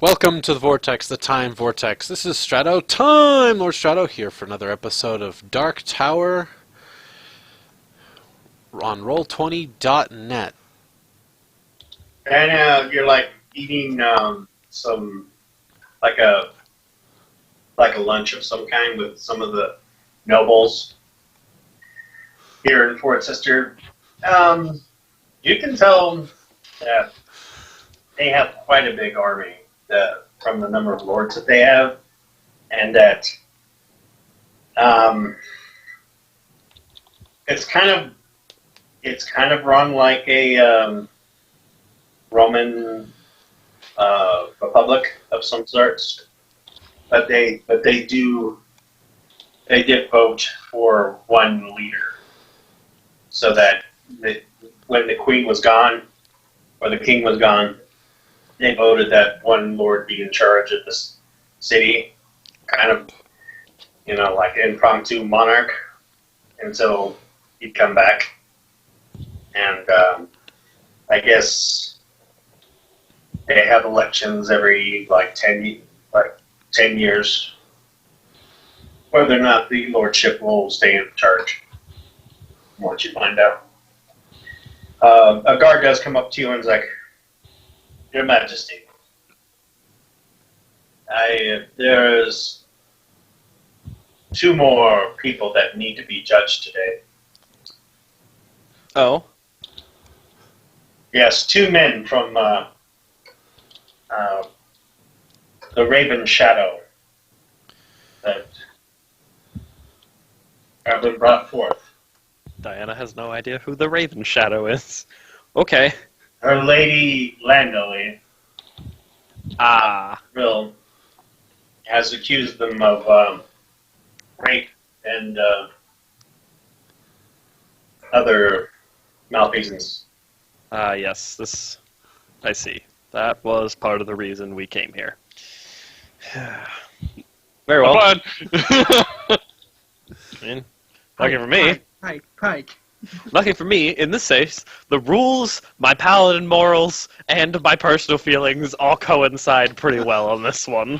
Welcome to the Vortex, the Time Vortex. This is Strato Time! Lord Strato here for another episode of Dark Tower on Roll20.net. And you're like eating some like a lunch of some kind with some of the nobles here in Fort Sister. You can tell that they have quite a big army from the number of lords that they have, and that it's kind of run like a Roman republic of some sorts, but they did vote for one leader, so that when the queen was gone or the king was gone, they voted that one lord be in charge of this city, kind of like impromptu monarch until he'd come back, and I guess they have elections every 10 years, whether or not the lordship will stay in charge. Once you find out, a guard does come up to you and is like, "Your Majesty, there's two more people that need to be judged today." Oh, Yes, two men from the Raven Shadow that have been brought forth. Diana has no idea who the Raven Shadow is. Okay. Her Lady Landoli Ah. has accused them of rape and other malfeasance. Yes, this... I see. That was part of the reason we came here. Very well. Fine. I mean, lucky for me. Pike. Lucky for me, in this case, the rules, my paladin morals, and my personal feelings all coincide pretty well on this one.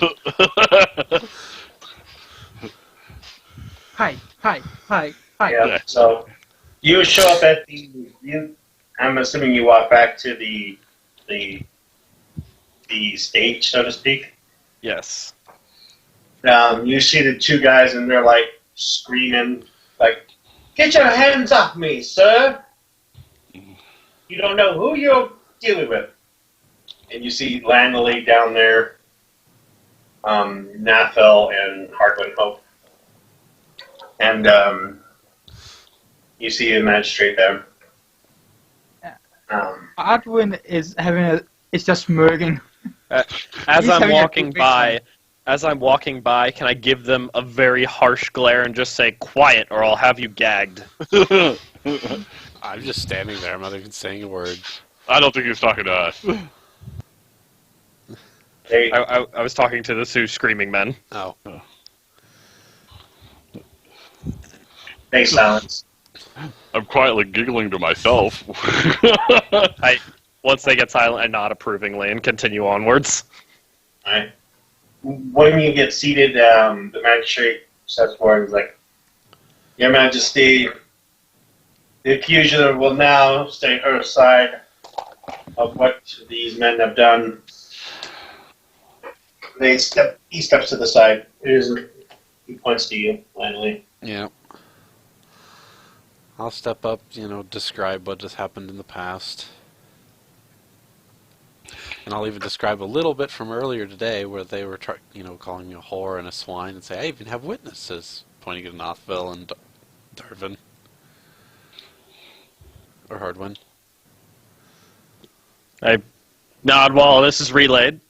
Pike. Yeah. So you show up at I'm assuming you walk back to the stage, so to speak. Yes. You see the two guys, and they're like screaming, like, "Get your hands off me, sir! You don't know who you're dealing with." And you see Landley down there, Nathel and Hardwin Hope, and you see a magistrate there. Adwin is just smirking. As He's I'm having a walking good by, can I give them a very harsh glare and just say, "Quiet, or I'll have you gagged"? I'm just standing there, I'm not even saying a word. I don't think he was talking to us. I was talking to the two screaming men. Oh. They silence. I'm quietly giggling to myself. Once they get silent, I nod approvingly and continue onwards. Right. When you get seated, the magistrate steps forward and is like, "Your Majesty, the accuser will now state her side of what these men have done." He steps to the side. He points to you, Landley. Yeah. I'll step up, describe what has happened in the past. And I'll even describe a little bit from earlier today where they were, calling me a whore and a swine and say, "I even have witnesses," pointing at Nothville and Darvin. Or Hardwin. I nod while this is relayed,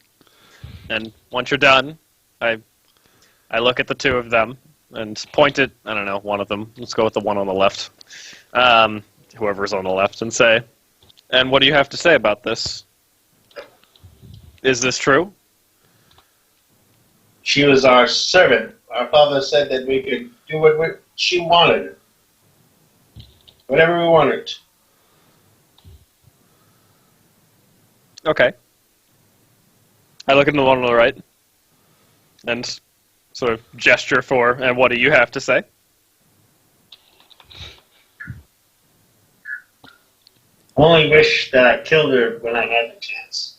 and once you're done, I look at the two of them and point at, I don't know, one of them. Let's go with the one on the left. Whoever's on the left, and say, "And what do you have to say about this? Is this true?" She was our servant. Our father said that we could do what she wanted. Whatever we wanted. Okay. I look at the one on the right and sort of gesture for, and what do you have to say? Only wish that I killed her when I had the chance.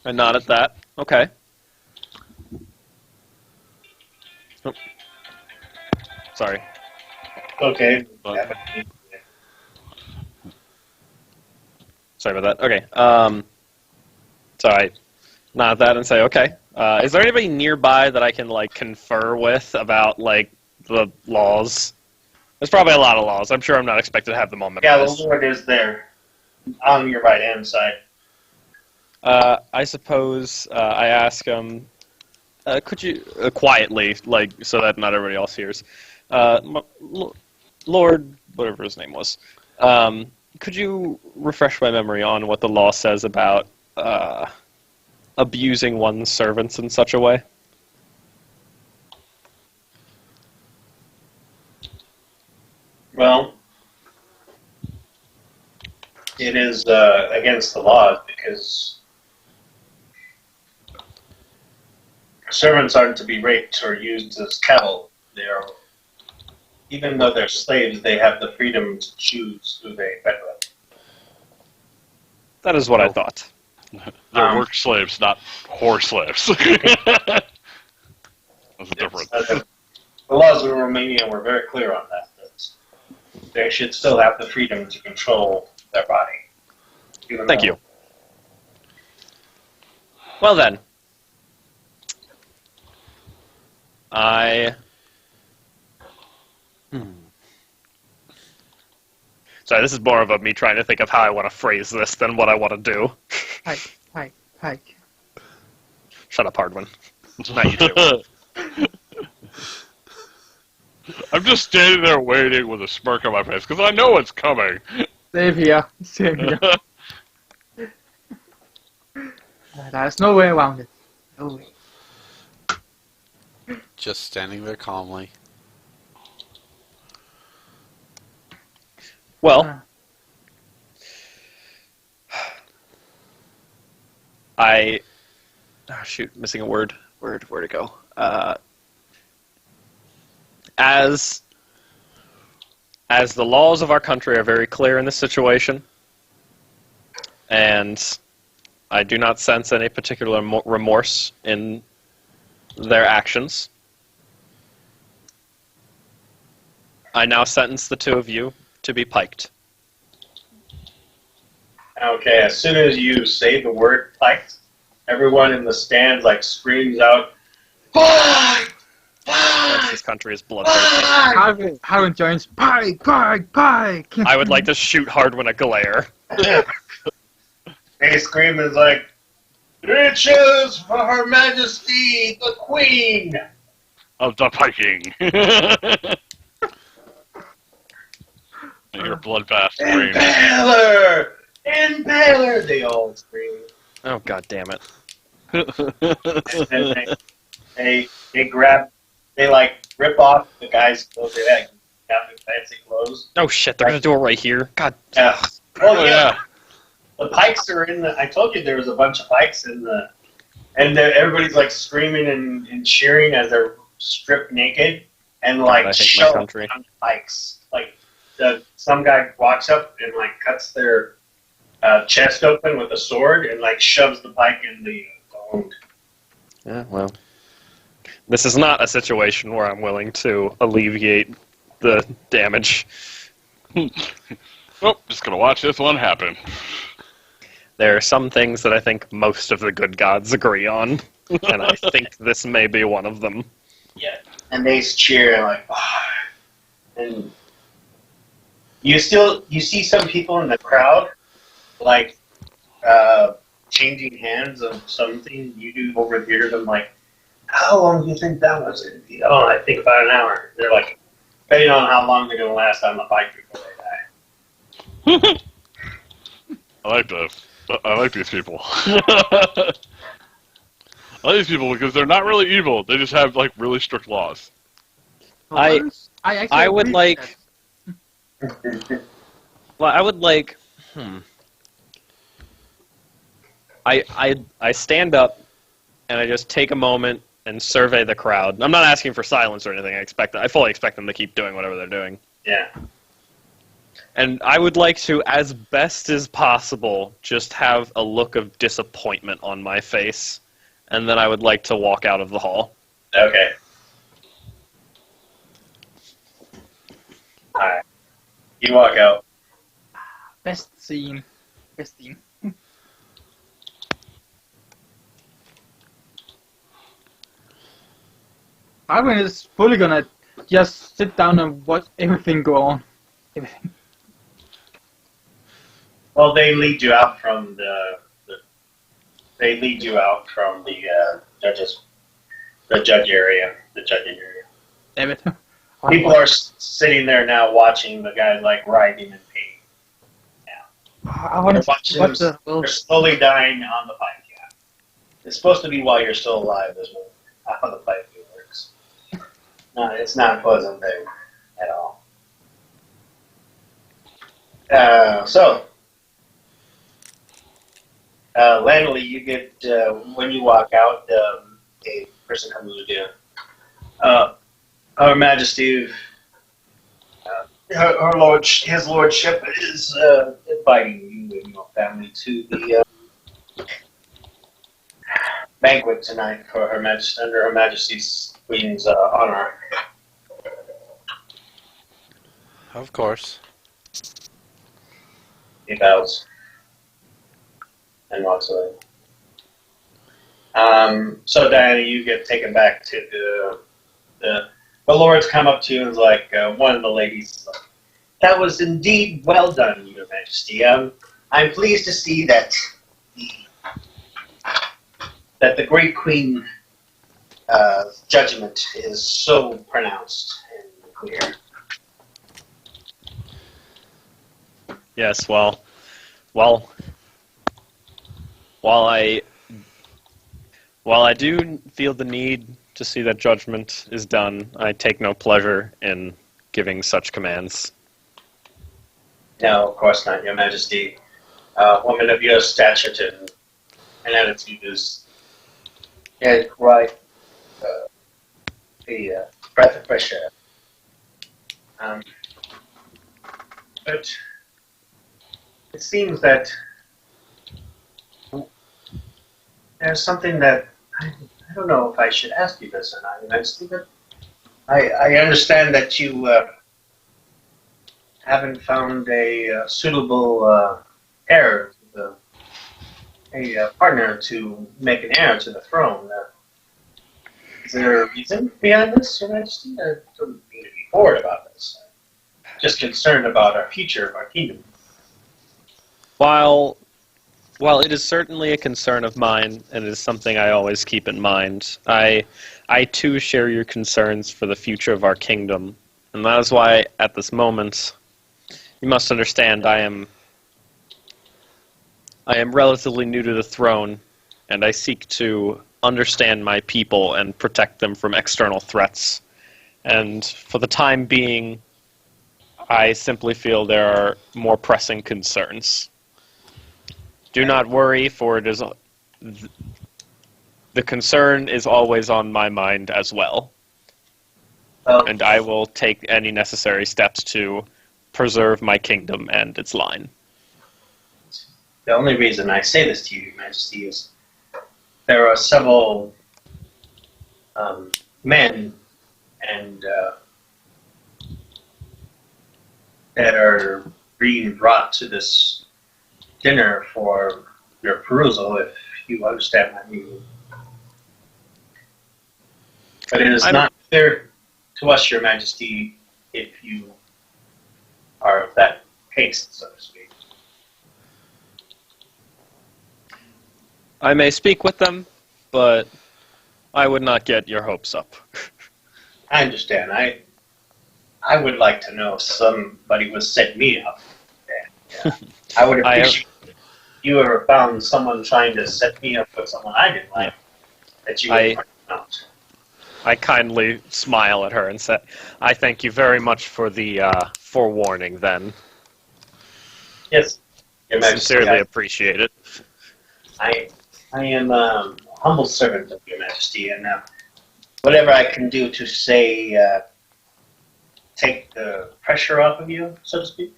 I nod at that. Okay. Oh. Sorry. Okay. Sorry about that. Okay. So I nod at that and say, okay. Is there anybody nearby that I can, like, confer with about, like, the laws? There's probably a lot of laws. I'm sure I'm not expected to have them all Yeah, the memorized. Lord is there on your right hand side. I suppose I ask him, could you, quietly, like, so that not everybody else hears, Lord, whatever his name was, could you refresh my memory on what the law says about abusing one's servants in such a way? Well, it is against the law because servants aren't to be raped or used as cattle. They are, even though they're slaves, they have the freedom to choose who they bed with. That is what I thought. They're work slaves, not whore slaves. That's the difference. The laws of Romania were very clear on that. They should still have the freedom to control their body. Thank you. Well then, Sorry, this is more of me trying to think of how I want to phrase this than what I want to do. Pike. Shut up, Hardwin. Not you two. I'm just standing there waiting with a smirk on my face because I know what's coming. Same here. There's no way around it. No way. Just standing there calmly. Well, shoot, missing a word. Where'd it go? As the laws of our country are very clear in this situation, and I do not sense any particular remorse in their actions, I now sentence the two of you to be piked. Okay, as soon as you say the word piked, everyone in the stands screams out, "Pike! Pike! This country is bloodthirsty. Harwin joins. Pike! I would like to shoot Hardwin a glare. They scream is like, "Riches for Her Majesty the Queen!" Of the piking. I hear bloodbath scream. Impaler! Impaler! They all scream. Oh, god damn it. And they rip off the guy's clothes. They have fancy clothes. Oh shit, they're gonna do it right here. God. Yeah. Oh, yeah. The pikes are in the. I told you there was a bunch of pikes in the. And everybody's screaming and cheering as they're stripped naked and I hate my shove country. on pikes. Some guy walks up and cuts their chest open with a sword and shoves the pike in the wound. Yeah, well. This is not a situation where I'm willing to alleviate the damage. Oh, just gonna watch this one happen. There are some things that I think most of the good gods agree on, and I think this may be one of them. Yeah, and they cheer and you see some people in the crowd changing hands of something. You do overhear them "How long do you think that was going to be?" "Oh, I think about an hour." They're depending on how long they're going to last on the bike before they die. I like these people. I like these people because they're not really evil. They just have really strict laws. I would agree like- with that. Well, I would like... I stand up and I just take a moment and survey the crowd. I'm not asking for silence or anything. I fully expect them to keep doing whatever they're doing. Yeah. And I would like to, as best as possible, just have a look of disappointment on my face, and then I would like to walk out of the hall. Okay. Alright. You walk out. Best scene. Best scene. Marvin is fully gonna just sit down and watch everything go on. Everything. Well, they lead you out from the judging area. Damn it. People are sitting there now watching the guy like writhing in pain. I want to watching watch the. Well, They're slowly dying on the pipe. Yeah, it's supposed to be while you're still alive. Is how the pipe works. No, it's not a pleasant thing at all. Lanley, you get when you walk out, a person comes with you. Her Majesty, his lordship is inviting you and your family to the banquet tonight for Her Majesty, under Her Majesty's Queen's honor. Of course. He bows and walks away. So Diana, you get taken back to the Lords come up to you and is like, one of the ladies, that was indeed well done, Your Majesty. I'm pleased to see that the Great Queen judgment is so pronounced and clear. Yes, while I do feel the need to see that judgment is done, I take no pleasure in giving such commands. No, of course not, Your Majesty. A woman of your stature and attitude is quite a breath of fresh air. But it seems that there's something that I don't know if I should ask you this or not, Your Majesty, but I understand that you haven't found a suitable heir, a partner to make an heir to the throne. Is there a reason behind this, Your Majesty? I don't mean to be bored about this. I'm just concerned about our future of our kingdom. While it is certainly a concern of mine, and it is something I always keep in mind, I too share your concerns for the future of our kingdom, and that is why, at this moment, you must understand I am relatively new to the throne, and I seek to understand my people and protect them from external threats. And for the time being, I simply feel there are more pressing concerns. Do not worry, for it is the concern is always on my mind as well. And I will take any necessary steps to preserve my kingdom and its line. The only reason I say this to you, Your Majesty, is there are several men and that are being brought to this dinner for your perusal, if you understand my meaning. But it is not clear to us, Your Majesty, if you are of that haste, so to speak. I may speak with them, but I would not get your hopes up. I understand. I would like to know if somebody would set me up. Yeah. I would appreciate if you ever found someone trying to set me up with someone I didn't like, that you would point out. I kindly smile at her and say, I thank you very much for the forewarning then. Yes, Your Majesty. Sincerely appreciate it. I am a humble servant of Your Majesty, and whatever I can do to say take the pressure off of you, so to speak,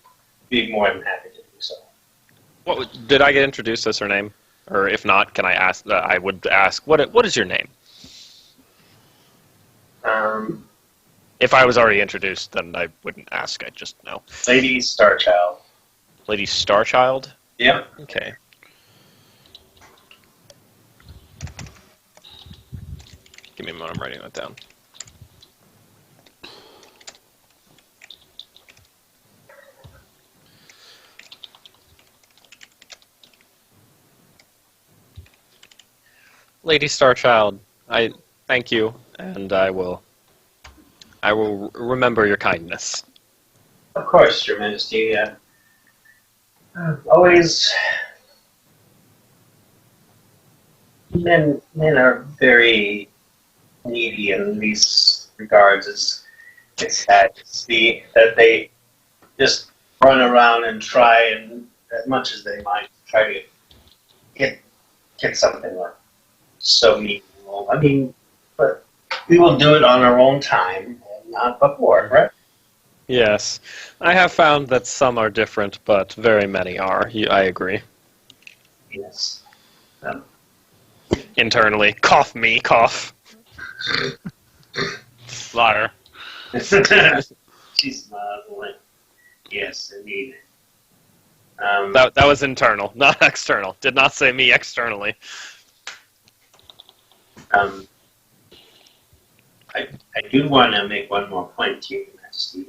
be more than happy to do so. Did I get introduced as her name? Or if not, can I ask? I would ask, what is your name? If I was already introduced, then I wouldn't ask. I'd just know. Lady Starchild. Lady Starchild? Yep. Okay. Give me a moment, I'm writing that down. Lady Starchild, I thank you, and I will remember your kindness. Of course, Your Majesty. Always, men are very needy in these regards. It's sad to see that they just run around and try, and as much as they might try to get something like so meaningful. I mean, but we will do it on our own time and not before, right? Yes, I have found that some are different, but very many are. I agree. Yes. Internally, cough me, cough. Liar. She's smiling. Yes, indeed. That was internal, not external. Did not say me externally. I do want to make one more point to you, Majesty.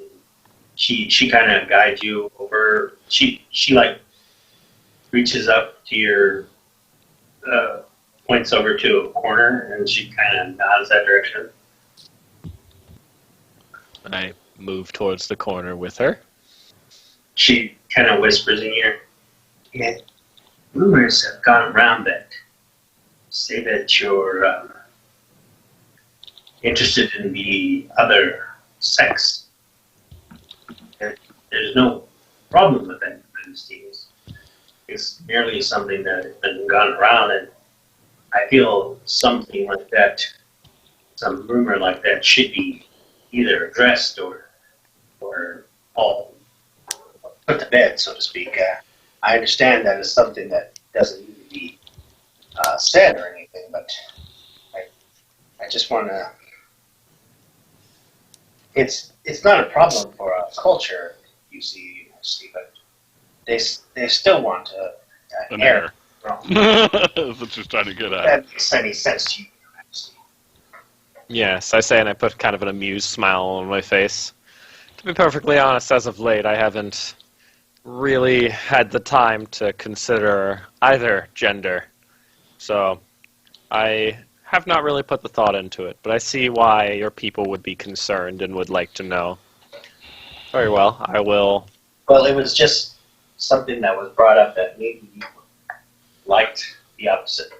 She kind of guides you over. She like reaches up to your points over to a corner, and she kind of nods that direction. I move towards the corner with her. She kind of whispers in your ear. Rumors have gone around that say that you're interested in the other sex. There's no problem with that, Majesty. It's merely something that has been gone around, and I feel something like that, some rumor like that, should be either addressed or all put to bed, so to speak. I understand that it's something that doesn't need to be said or anything, but I just want to. It's not a problem for our culture, you see, but they still want An air. error. That's what she's trying to get at. That makes any sense to you, Majesty. Yes, I say, and I put kind of an amused smile on my face. To be perfectly honest, as of late, I haven't really had the time to consider either gender. So, I have not really put the thought into it, but I see why your people would be concerned and would like to know. Very well, I will. Well, it was just something that was brought up that maybe you liked the opposite,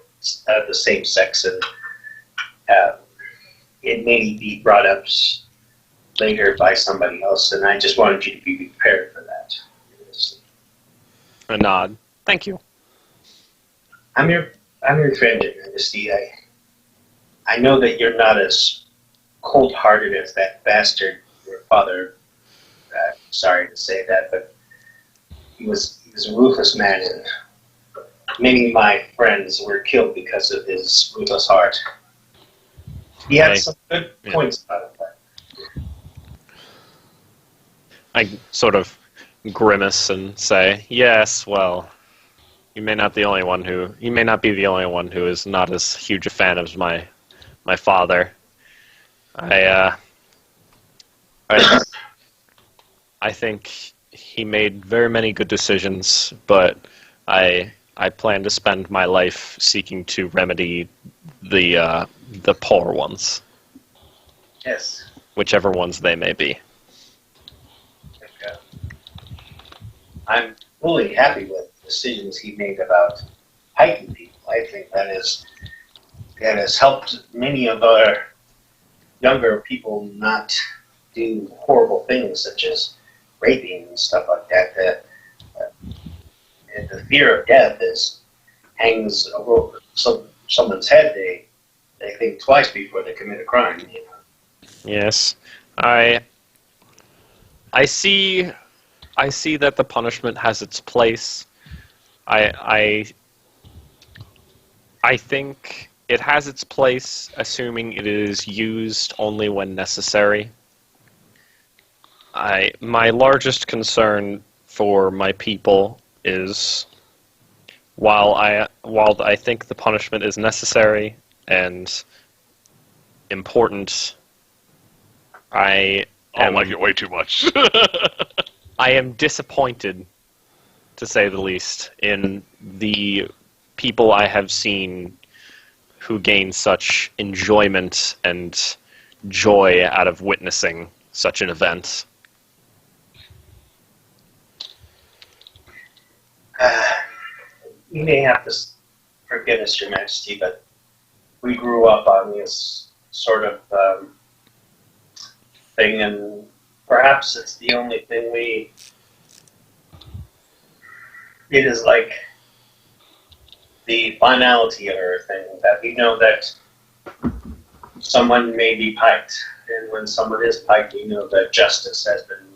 the same sex, and it may be brought up later by somebody else, and I just wanted you to be prepared for that. A nod. Thank you. I'm your friend, Your Majesty. I know that you're not as cold-hearted as that bastard, your father. Sorry to say that, but he was a ruthless man, and many of my friends were killed because of his ruthless heart. He had some good points about it. I sort of grimace and say, "Yes, well, you may not be the only one who is not as huge a fan of my father. I think he made very many good decisions, but I plan to spend my life seeking to remedy the poor ones, Yes. whichever ones they may be." I'm fully happy with the decisions he made about hiking people. I think that has helped many of our younger people not do horrible things such as raping and stuff like that. And the fear of death hangs over someone's head, they think twice before they commit a crime. You know? Yes, I see that the punishment has its place. I think it has its place, assuming it is used only when necessary. My largest concern for my people is, while I think the punishment is necessary and important, I like it way too much. I am disappointed, to say the least, in the people I have seen who gain such enjoyment and joy out of witnessing such an event. You may have to forgive us, Your Majesty, but we grew up on this sort of thing, and perhaps it's the only thing it is like the finality of everything, that we know that someone may be piked, and when someone is piked, we know that justice has been,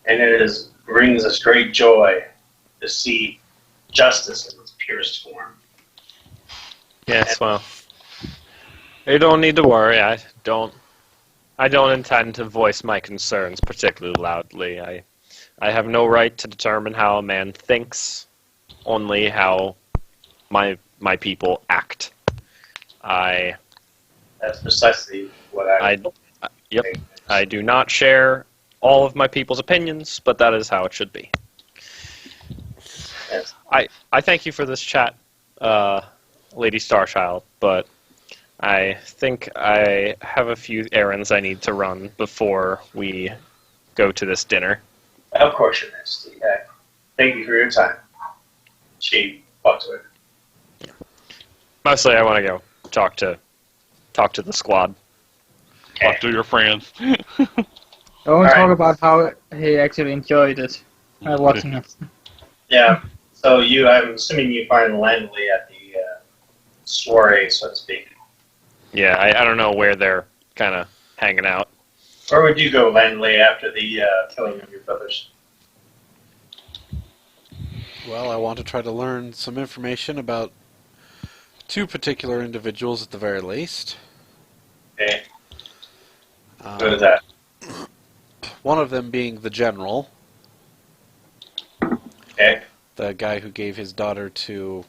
and it brings us great joy to see justice in its purest form. Yes, well, you don't need to worry. I don't intend to voice my concerns particularly loudly. I have no right to determine how a man thinks, only how my people act. That's precisely what I Yep. I do not share all of my people's opinions, but that is how it should be. Yes. I thank you for this chat, Lady Starchild, but I think I have a few errands I need to run before we go to this dinner. Of course, Your Majesty. Thank you for your time. She walked away. Mostly, I want to go talk to the squad. Talk to your friends. Don't Alright. talk about how he actually enjoyed it watching it. Yeah. So I'm assuming you find Landley at the soiree, so to speak. Yeah, I don't know where they're kind of hanging out. Where would you go, Landley, after the killing of your brothers? Well, I want to try to learn some information about two particular individuals at the very least. Okay. Go to that. One of them being the general, Okay. the guy who gave his daughter to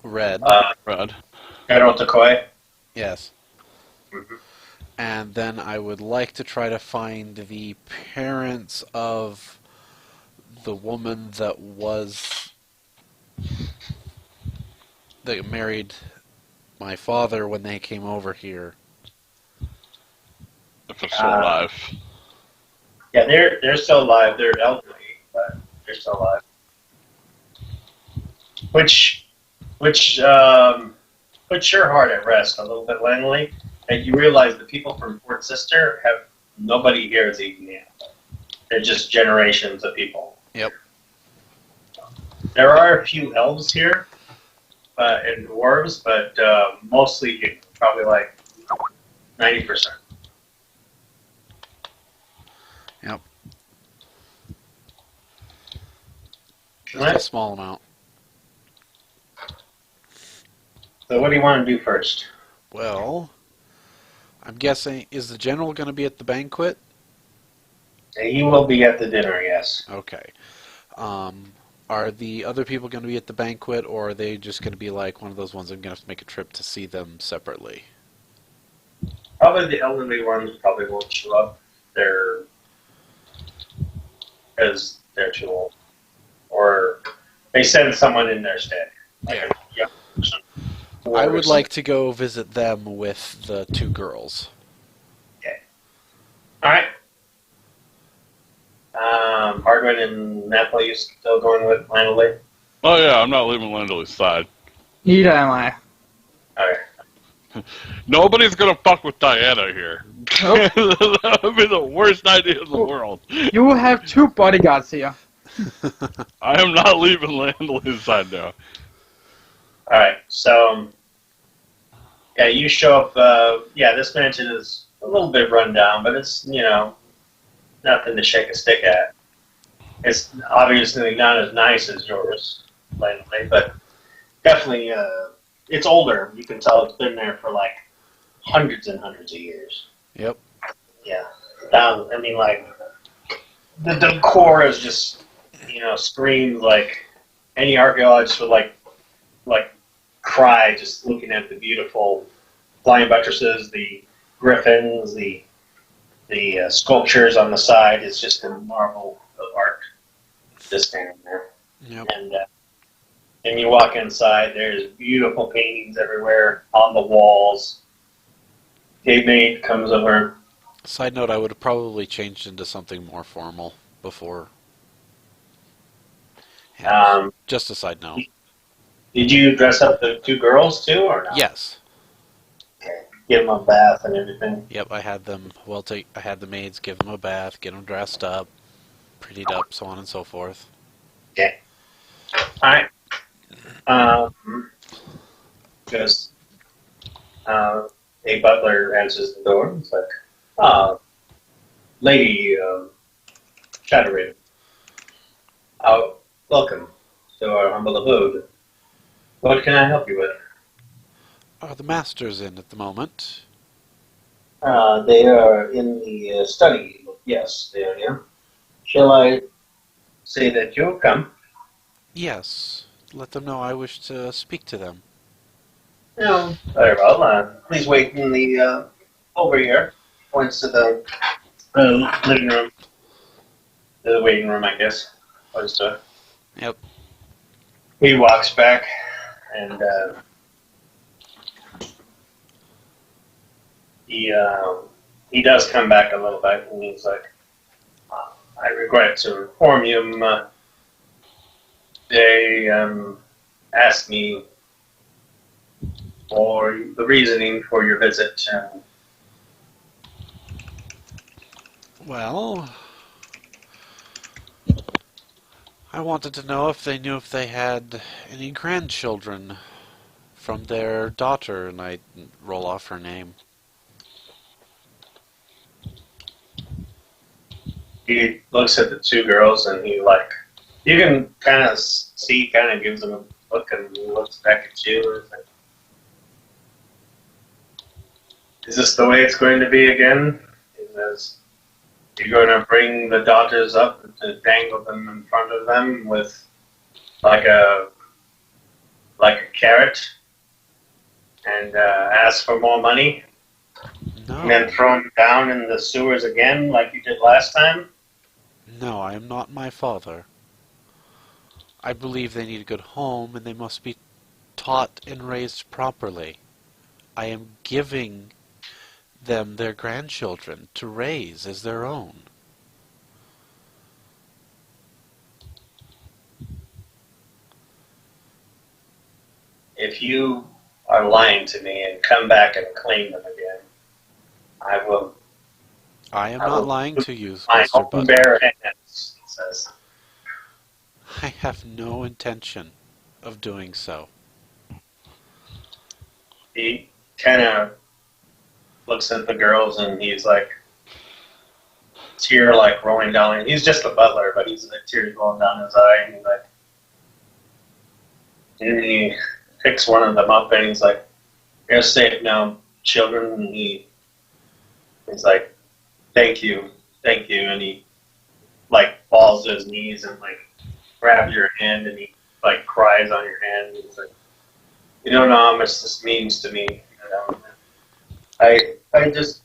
Red. Rod. General Takoi. Yes. Mhm. And then I would like to try to find the parents of the woman that married my father when they came over here. If they're still alive. Yeah, they're still alive. They're elderly, but they're still alive. Which puts your heart at rest a little bit, Landley. And you realize the people from Fort Sister have nobody here is eating yet. They're just generations of people. Yep. There are a few elves here, and dwarves, but mostly probably like 90%. Yep. Just Alright. a small amount. So what do you want to do first? Well, I'm guessing, is the general going to be at the banquet? He will be at the dinner, yes. Okay. Are the other people going to be at the banquet, or are they just going to be like one of those ones I'm going to have to make a trip to see them separately? Probably the elderly ones probably won't show up. Because they're too old. Or they send someone in their stead. Like Yeah. a young person. I would like to go visit them with the two girls. Alright. Hardwin and Napoli, you still going with Landley? Oh yeah, I'm not leaving Landley's side. Neither am I. Alright. Nobody's gonna fuck with Diana here. Nope. That would be the worst idea in the world. You will have two bodyguards here. I am not leaving Landley's side now. All right, so yeah, you show up. Yeah, this mansion is a little bit run down, but it's nothing to shake a stick at. It's obviously not as nice as yours, plainly, but definitely it's older. You can tell it's been there for like hundreds and hundreds of years. Yep. Yeah, down. I mean, like the decor is just screams like any archaeologist would like cry just looking at the beautiful flying buttresses, the griffins, the sculptures on the side. It's just a marvel of art just standing there. Yep. And you walk inside, there's beautiful paintings everywhere on the walls. Cape Maid comes over. Side note, I would have probably changed into something more formal before. Yeah, just a side note. Did you dress up the two girls too, or not? Yes. Okay. Give them a bath and everything. Yep, I had them. I had the maids give them a bath, get them dressed up, prettied up, so on and so forth. Okay. All right. Because a butler answers the door. It's like, Lady Chattery. Welcome to our humble abode. What can I help you with? Are the masters in at the moment? They are in the study. Yes, they are here. Shall I say that you'll come? Yes. Let them know I wish to speak to them. No. Very well. Please wait in the over here. Points to the living room. The waiting room, I guess. Points to. Yep. He walks back, and he does come back a little bit, and he's like, "I regret to inform you, they asked me for the reasoning for your visit." Well, I wanted to know if they knew if they had any grandchildren from their daughter, and I roll off her name. He looks at the two girls, and you can kind of see, kind of gives them a look, and he looks back at you. And like, is this the way it's going to be again? He says, "You're going to bring the daughters up to dangle them in front of them with like a carrot and ask for more money, and then No. throw them down in the sewers again like you did last time?" No, I am not my father. I believe they need a good home, and they must be taught and raised properly. I am giving them their grandchildren to raise as their own. If you are lying to me and come back and claim them again, I will. I am I not will lying to you, My Mr. own Butler. bare hands, he says. I have no intention of doing so. He kind of looks at the girls, and he's like, tear rolling down. He's just a butler, but he's like tears rolling down his eye, and he's like, and he picks one of them up, and he's like, "You're safe now, children." And he's like, thank you," and he falls to his knees and grabs your hand, and he cries on your hand. He's like, "You don't know how much this means to me. I just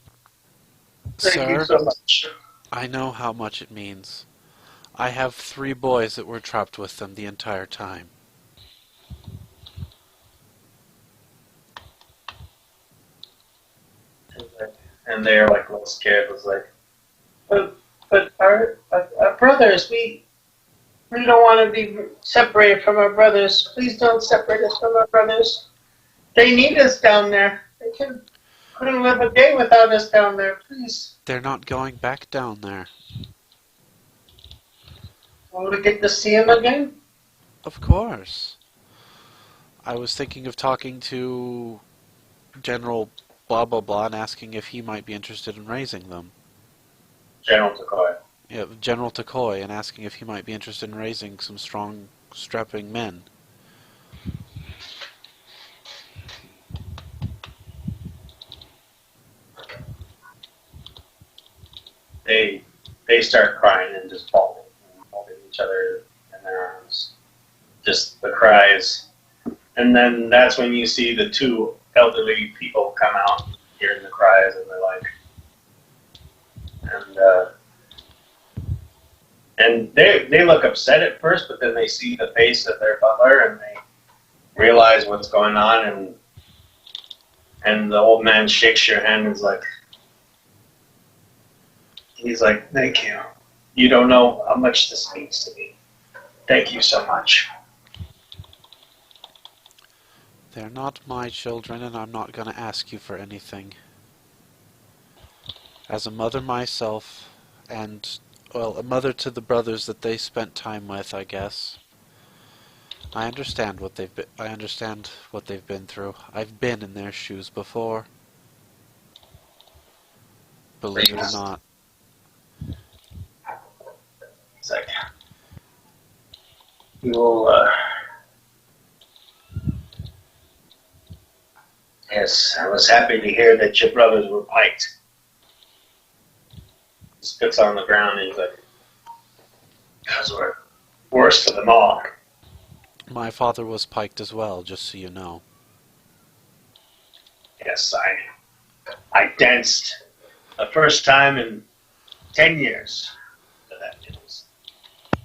thank you Sir, so much." I know how much it means. I have 3 boys that were trapped with them the entire time. And they're a little scared. Was like, but our brothers, we don't want to be separated from our brothers. Please don't separate us from our brothers. They need us down there. They couldn't live a day without us down there. Please. They're not going back down there. Will we get to see them again? Of course. I was thinking of talking to General blah blah blah and asking if he might be interested in raising them. General Takoi. Yeah, General Takoi, and asking if he might be interested in raising some strong, strapping men. They start crying and just bawling and holding each other in their arms. Just the cries. And then that's when you see the two elderly people come out, hearing the cries, and they're like, and they look upset at first, but then they see the face of their butler and they realize what's going on, and the old man shakes your hand and is like, he's like, thank you. You don't know how much this means to me. Thank you so much. They're not my children, and I'm not going to ask you for anything. As a mother myself, and, well, a mother to the brothers that they spent time with, I guess. I understand what they've been through. I've been in their shoes before. Believe it or not. It's like, you'll, yes, I was happy to hear that your brothers were piked. He spits on the ground and he's like, because we're worst of them all. My father was piked as well, just so you know. Yes, I danced the first time in 10 years to that news. I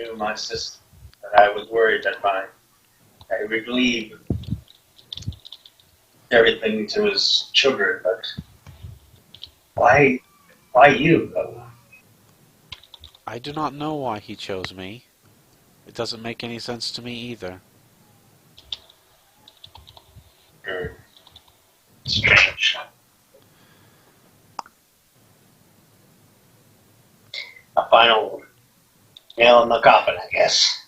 knew my sister that I was worried that I would leave everything to his children, but why you? I do not know why he chose me. It doesn't make any sense to me either. Strange. A final nail in the coffin, I guess.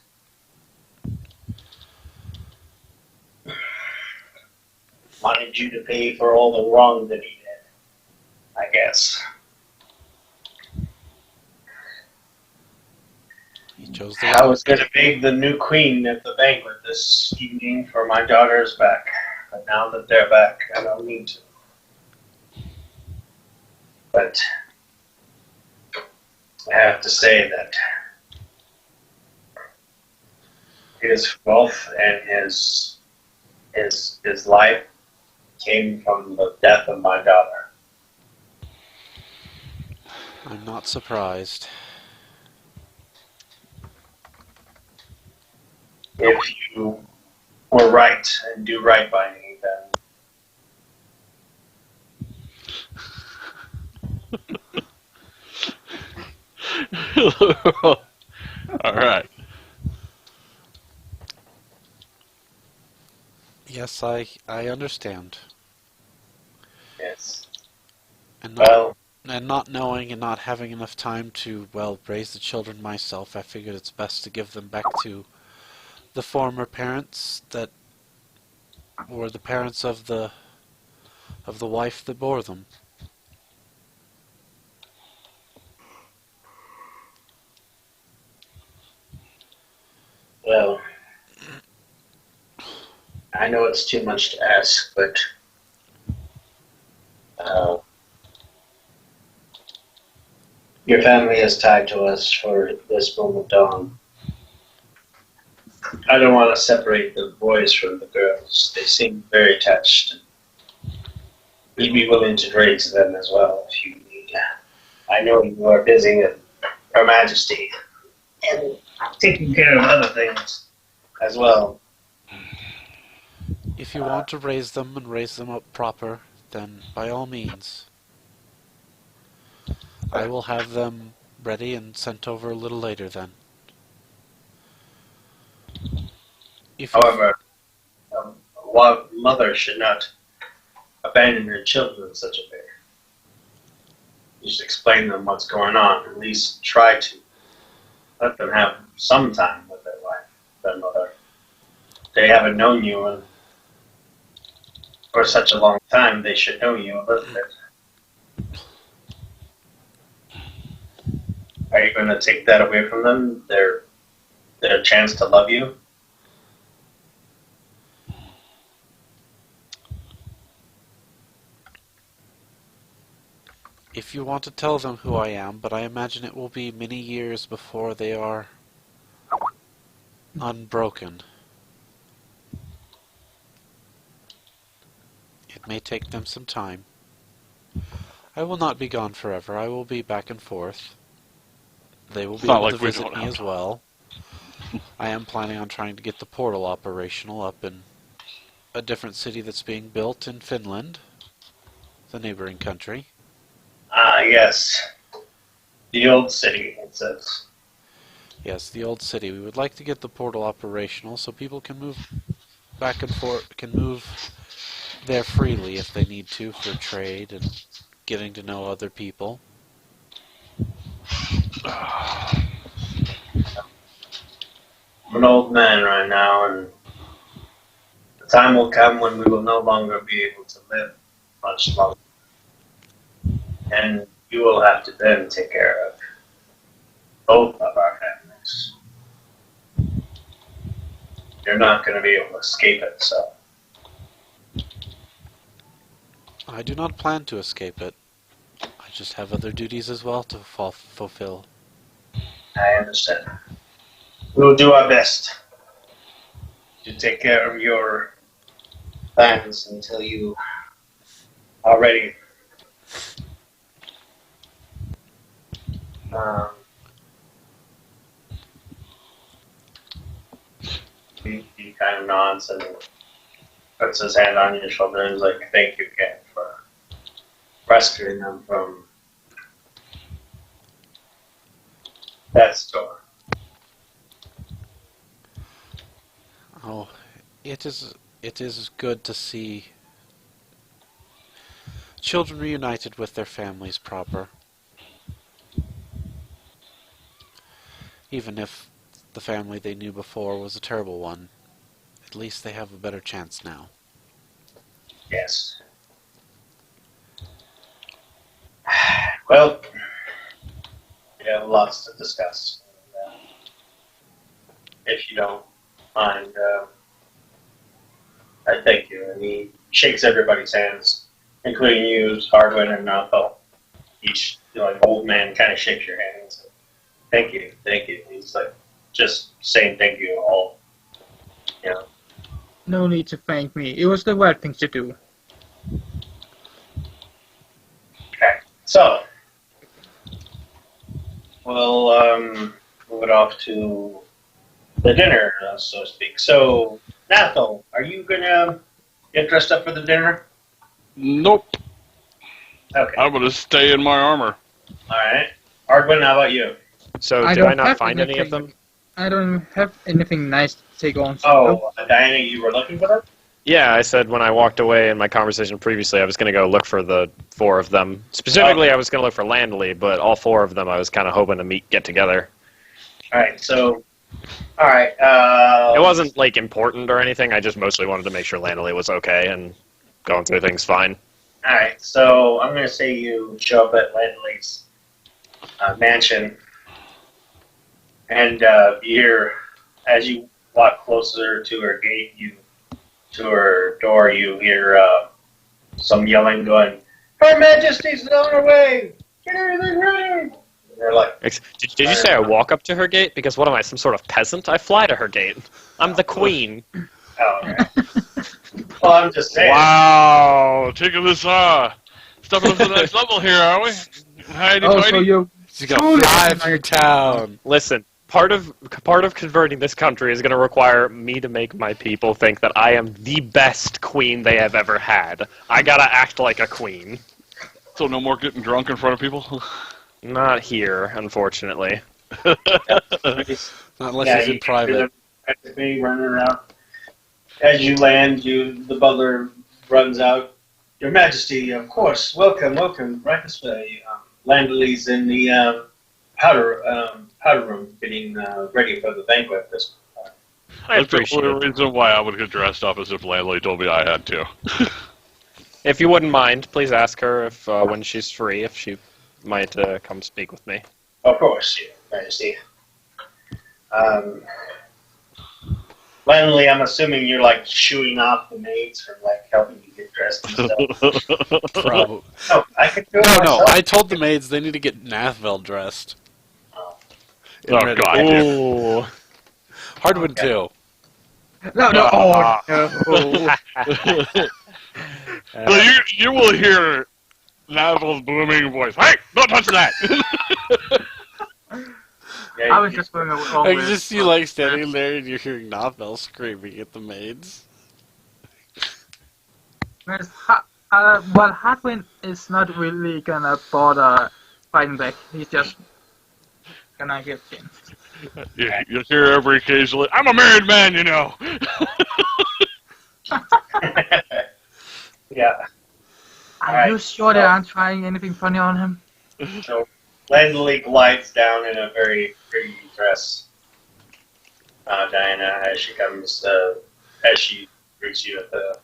Wanted you to pay for all the wrong that he did, I guess. He chose the I was going to beg the new queen at the banquet this evening for my daughters back, but now that they're back, I don't need to. But I have to say that his wealth and his life came from the death of my daughter. I'm not surprised. If you were right and do right by me, then All right. Yes, I understand. yes. And Well, not knowing and not having enough time to, well, raise the children myself, I figured it's best to give them back to the former parents that were the parents of the wife that bore them. well, I know it's too much to ask, but your family is tied to us for this moment on. I don't want to separate the boys from the girls. They seem very attached. We'd be willing to raise them as well if you need. I know you are busy with Her Majesty and taking care of other things as well. If you want to raise them and raise them up proper, then by all means. I will have them ready and sent over a little later then. If you However, a mother should not abandon her children in such a way. You should explain them what's going on. At least try to let them have some time with their wife, their mother. they haven't known you for such a long time, they should know you a little bit. Are you going to take that away from them? Their chance to love you? If you want to tell them who I am, but I imagine it will be many years before they are unbroken. It may take them some time. I will not be gone forever. I will be back and forth. They will be not able like to we visit don't me have as time. well. I am planning on trying to get the portal operational up in a different city that's being built in Finland, the neighboring country. Ah, yes. The old city, it says. Yes, the old city. We would like to get the portal operational so people can move back and forth, can move there freely if they need to for trade and getting to know other people. I'm an old man right now, and the time will come when we will no longer be able to live much longer. And you will have to then take care of both of our families. You're not going to be able to escape it, so I do not plan to escape it. I just have other duties as well to fulfill. I understand. We will do our best to take care of your plans until you are ready. He kind of nods and puts his hand on your shoulder and is like, "Thank you again for rescuing them from that storm." Oh, it is good to see children reunited with their families proper. Even if the family they knew before was a terrible one, at least they have a better chance now. Yes. Well, we have lots to discuss. If you don't mind, I thank you. And he shakes everybody's hands, including you, Hardwin, and Nathal. Each old man kind of shakes your hands. Thank you, thank you. He's like just saying thank you all. You know. No need to thank me. It was the right thing to do. Okay, so we'll move it off to the dinner, so to speak. So, Nathal, are you gonna get dressed up for the dinner? Nope. Okay. I'm gonna stay in my armor. All right. Hardwin, how about you? So I did don't I not have find any of anything. them? I don't have anything nice to take on. So Oh, Diana, you were looking for them? Yeah, I said when I walked away in my conversation previously, I was going to go look for the 4 of them. Specifically, I was going to look for Landley, but all 4 of them I was kind of hoping to get together. All right. So, all right. It wasn't like important or anything. I just mostly wanted to make sure Landley was okay and going through things fine. All right. So I'm gonna say you show up at Landley's mansion, and you hear as you walk closer to her gate, to her door, you hear some yelling going, "Her Majesty's on her way! Get everything ready!" And they're like, Did you say I walk up to her gate? Because what am I, some sort of peasant? I fly to her gate. I'm the queen. "Oh, okay." Well, I'm just saying. Wow, taking this stepping up to the next level here, are we? Heidi, oh, so you You go fly through town. Listen, part of converting this country is going to require me to make my people think that I am the best queen they have ever had. I gotta act like a queen. So no more getting drunk in front of people? Not here, unfortunately. Not unless it's in private. Me running around. As you land, the butler runs out. Your Majesty, of course, welcome. Right this way. Landley's in the powder room, getting ready for the banquet. I That's the appreciate only it. reason why I would get dressed up as if landlady told me I had to. If you wouldn't mind, please ask her if when she's free, if she might come speak with me. Of course, Your Majesty. Finally, I'm assuming you're like shooing off the maids from like helping you get dressed and stuff. Probably. No, I could do it No, myself. I told the maids they need to get Nathvel dressed. Oh, Ready. God. Ooh. Hardwood Okay. too. No, no, Ah. no. So you will hear Navel's booming voice. Hey, don't touch that! Yeah, I was just going along I with can just see like standing there and you're hearing Nathvel screaming at the maids. Well, Hardwin is not really gonna bother fighting back. He's just gonna give in. You'll hear every occasionally, I'm a married man, you know! yeah. Are Alright, you sure they aren't trying anything funny on him? So Landley glides down in a very pretty dress. Diana, as she comes, as she greets you at the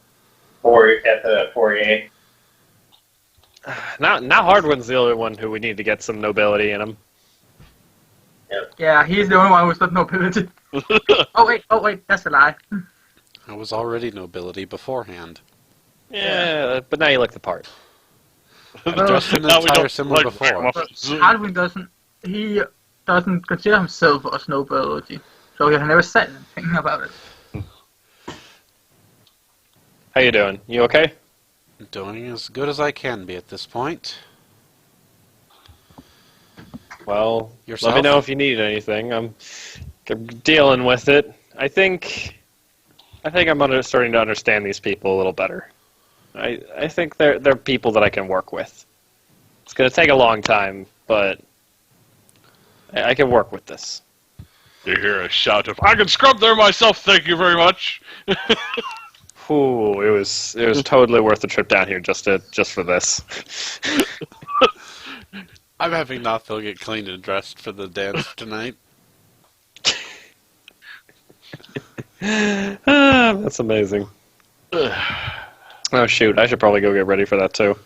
foyer. Now Hardwin's the only one who we need to get some nobility in him. Yeah, he's the only one who's not nobility. Oh wait, that's a lie. I was already nobility beforehand. Yeah, but now you look the part. Dressed in Now we attire don't similar like before. Hardwin doesn't consider himself as nobility, so he has never said anything about it. How you doing? You okay? Doing as good as I can be at this point. Well, Yourself? let me know if you need anything. I'm dealing with it. I think I'm starting to understand these people a little better. I think they're people that I can work with. It's going to take a long time, but I can work with this. You hear a shout of, I can scrub there myself, thank you very much! Ooh, it was totally worth the trip down here just for this. I'm having Nathvel get cleaned and dressed for the dance tonight. That's amazing. Oh shoot, I should probably go get ready for that too.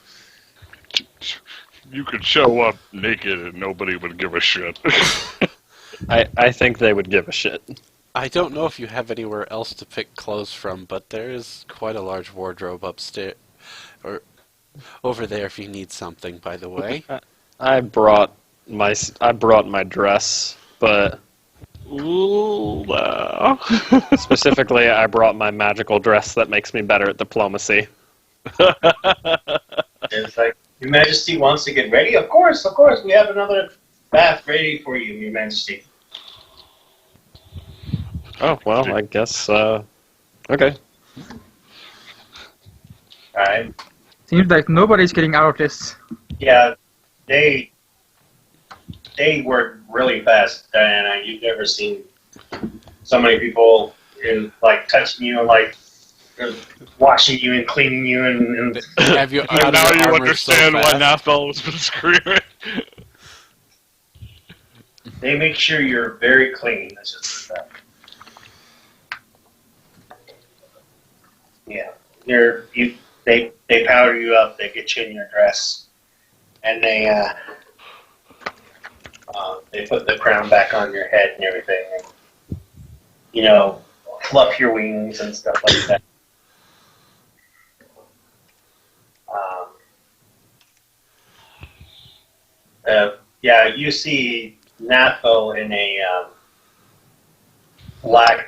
You could show up naked and nobody would give a shit. I think they would give a shit. I don't know if you have anywhere else to pick clothes from, but there is quite a large wardrobe upstairs, or over there if you need something, by the way. I brought my dress, but Ooh, no. specifically I brought my magical dress that makes me better at diplomacy. It's like, Your Majesty wants to get ready? Of course, we have another bath ready for you, Your Majesty. Oh well, I guess. Okay. Alright. Seems like nobody's getting out of this. Yeah, they work really fast, Diana. You've never seen so many people like touching you, like washing you and cleaning you, and Have you And out now of you armor understand so why fast? Nathvel has been screaming. they make sure you're very clean. That's just that. Yeah, they powder you up. They get you in your dress, and they put the crown back on your head and everything. And, fluff your wings and stuff like that. Yeah, you see Nathvel in a black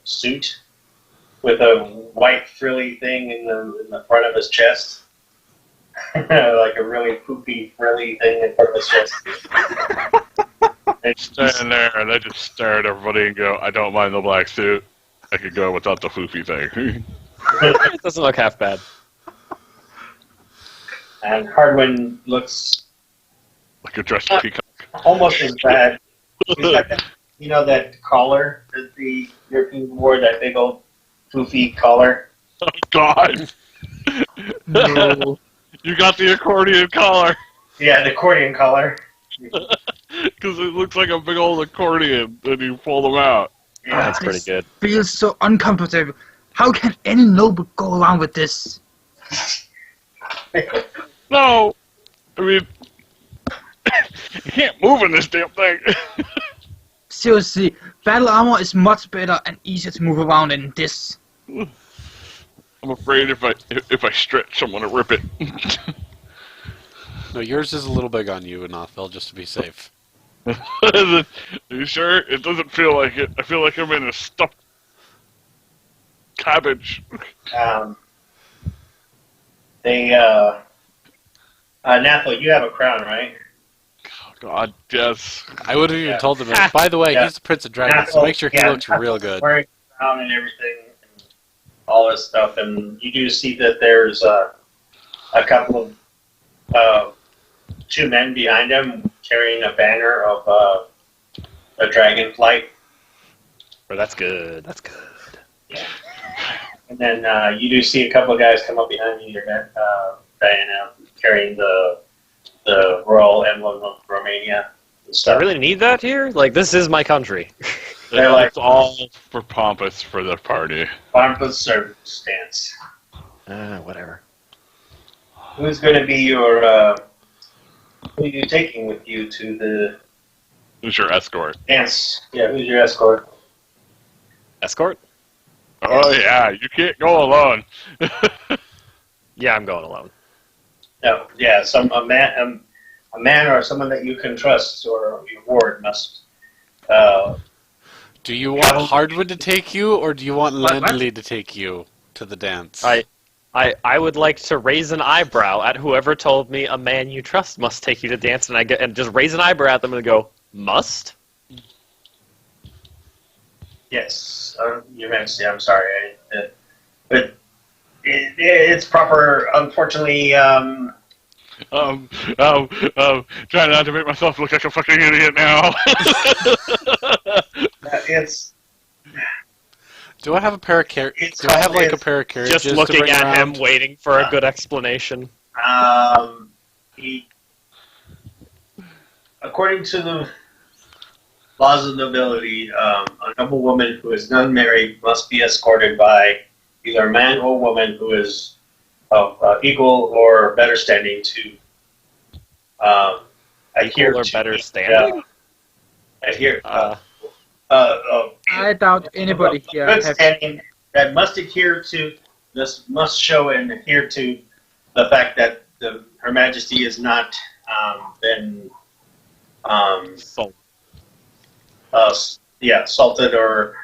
suit with a white frilly thing in the front of his chest, like a really poopy frilly thing in front of his chest. Stand there and they just stare at everybody and go, I don't mind the black suit. I could go without the poopy thing. It doesn't look half bad. And Hardwin looks Like a dressed peacock. almost as bad. He's got that collar that the Europeans wore, that big old poofy collar. Oh, God. No. You got the accordion collar. Yeah, the accordion collar. Because it looks like a big old accordion and you pull them out. That's pretty This good. feels so uncomfortable. How can any noble go along with this? No! I mean, you can't move in this damn thing. Seriously, battle armor is much better and easier to move around in this. I'm afraid if I stretch, I'm gonna rip it. No, yours is a little big on you, Nothville, just to be safe. Are you sure? It doesn't feel like it. I feel like I'm in a stuffed cabbage. Nathal, you have a crown, right? Oh, God, yes. I would have even Yeah. told them. By the way, Yeah. he's the Prince of Dragons, so make sure he looks Nathal's real good. Wearing a crown and everything, and all this stuff, and you do see that there's a couple of two men behind him carrying a banner of a dragon flight. Well, that's good. That's good. And then you do see a couple of guys come up behind you, Diana, carrying the royal emblem of Romania and Do I stuff. really need that here? Like, this is my country. They're like- It's all for pompous for the party. Farmfoot service stance. Whatever. Who's going to be your? Who are you taking with you to the Who's your escort? dance? Yeah, who's your escort? Escort? Oh yeah, you can't go alone. Yeah, I'm going alone. No, yeah, a man or someone that you can trust or your ward must. Do you want Hardwood to take you, or do you want What? Landley to take you to the dance? I would like to raise an eyebrow at whoever told me a man you trust must take you to dance, and just raise an eyebrow at them and go, must? Yes, you meant to say. I'm sorry, but it's proper. Unfortunately, Trying not to make myself look like a fucking idiot now. it's Do I have a pair of It's Do I have like a always- pair of carriages Just looking to bring at him, around? waiting for a good explanation. he, according to the laws of nobility, a noble woman who is unmarried must be escorted by either a man or woman who is of equal or better standing to adhere Equal or to better the, standing? adhere. I doubt anybody here Good has. standing that must adhere to this, must show and adhere to the fact that Her Majesty has not been So, salted or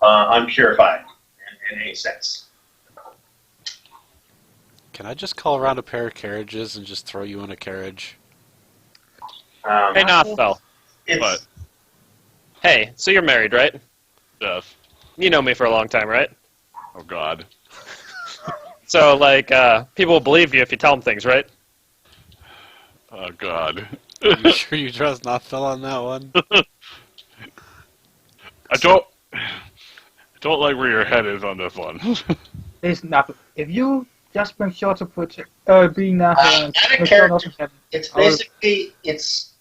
unpurified in any sense. Can I just call around a pair of carriages and just throw you in a carriage? hey, Nothfell. It's, What? Hey, so you're married, right? Yes. You know me for a long time, right? Oh God. So, like, people will believe you if you tell them things, right? Oh God. Are you sure you trust Nothfell on that one? I don't like where your head is on this one. There's nothing. If you just make sure to put being there and out of make sure character. nothing happens. it's basically it's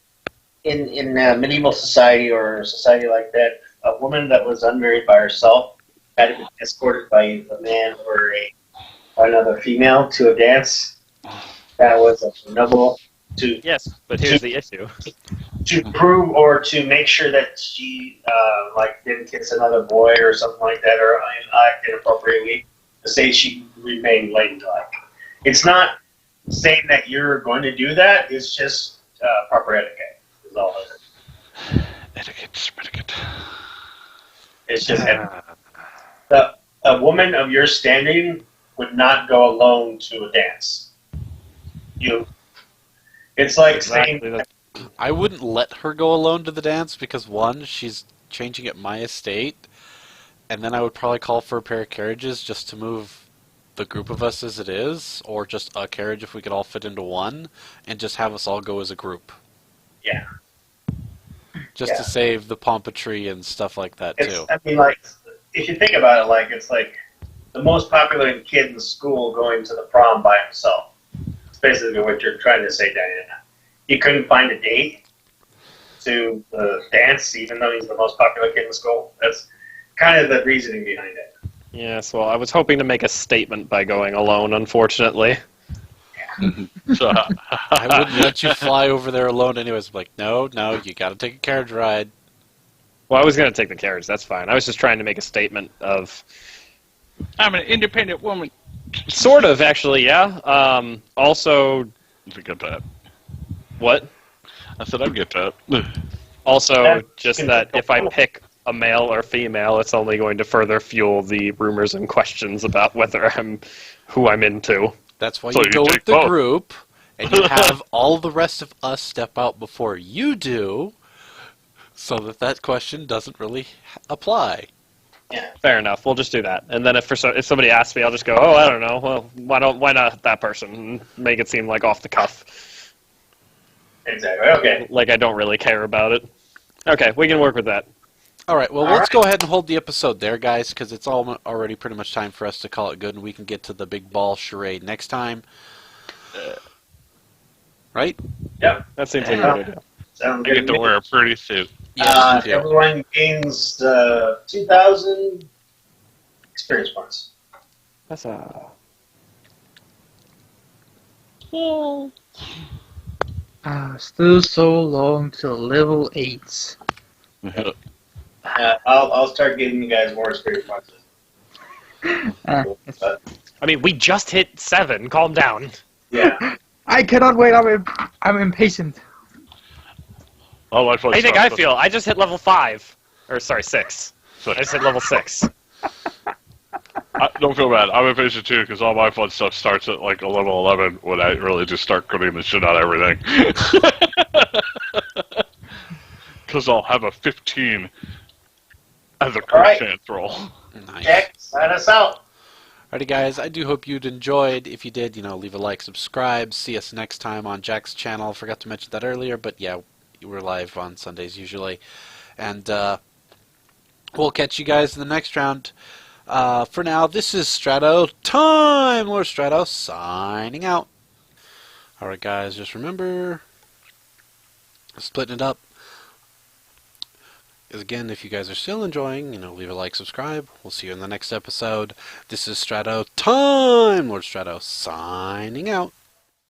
in medieval society or a society like that. A woman that was unmarried by herself had to be escorted by a man or another female to a dance. That was a noble to Yes, but here's the issue. prove or to make sure that she didn't kiss another boy or something like that or act inappropriately to say she remained ladylike. It's not saying that you're going to do that. It's just proper etiquette. Is all it is. Etiquette. It's just a woman of your standing would not go alone to a dance. It's like Exactly. saying That's- I wouldn't let her go alone to the dance because one, she's changing at my estate, and then I would probably call for a pair of carriages just to move the group of us as it is, or just a carriage if we could all fit into one, and just have us all go as a group. Yeah. Just to save the pompadry and stuff like that too. I mean, like, if you think about it, it's like the most popular kid in school going to the prom by himself. It's basically what you're trying to say, Diana. He couldn't find a date. to dance, even though he's the most popular kid in school. That's kind of the reasoning behind it. Yes, well, I was hoping to make a statement by going alone, unfortunately. So, I wouldn't let you fly over there alone anyways. I'm like, no, you gotta take a carriage ride. Well, I was going to take the carriage, that's fine. I was just trying to make a statement of... I'm an independent woman. Sort of, actually, yeah. Also... I get that. What? I said I'd get that. Also, just that if I pick a male or female, it's only going to further fuel the rumors and questions about who I'm into. That's why So you you go with take the both. group, and you have all the rest of us step out before you do, so that question doesn't really apply. Fair enough. We'll just do that. And then if somebody asks me, I'll just go, "Oh, I don't know. Well, why not that person?" And make it seem like off the cuff, Exactly. Okay. like I don't really care about it. Okay, we can work with that. All right, well, All let's right. go ahead and hold the episode there, guys, because it's already pretty much time for us to call it good, and we can get to the big ball charade next time. Right? Yep. That seems like a Yeah. good idea. Sounds I good. get to wear a pretty suit. Yes, you do. Everyone gains 2,000 experience points. That's Still so long till level 8. I'll start giving you guys more experience points. It's- But, I mean, we just hit 7. Calm down. yeah. I cannot wait. I'm impatient. Oh, my fun How do you think stuff. I feel? I just hit level 5. Or, sorry, 6. I just hit level 6. Don't feel bad. I'm impatient too because all my fun stuff starts at like a level 11 when I really just start cutting the shit out of everything. Because I'll have a 15 as a crit right. chance roll. Nice. Jack, sign us out. Alrighty, guys, I do hope you'd enjoyed. If you did, leave a like, subscribe. See us next time on Jack's channel. Forgot to mention that earlier, but yeah, we're live on Sundays usually. And we'll catch you guys in the next round. For now, this is Strato time. Lord Strato signing out. Alright, guys, just remember, splitting it up. Again, if you guys are still enjoying, leave a like, subscribe. We'll see you in the next episode. This is Strato time. Lord Strato signing out.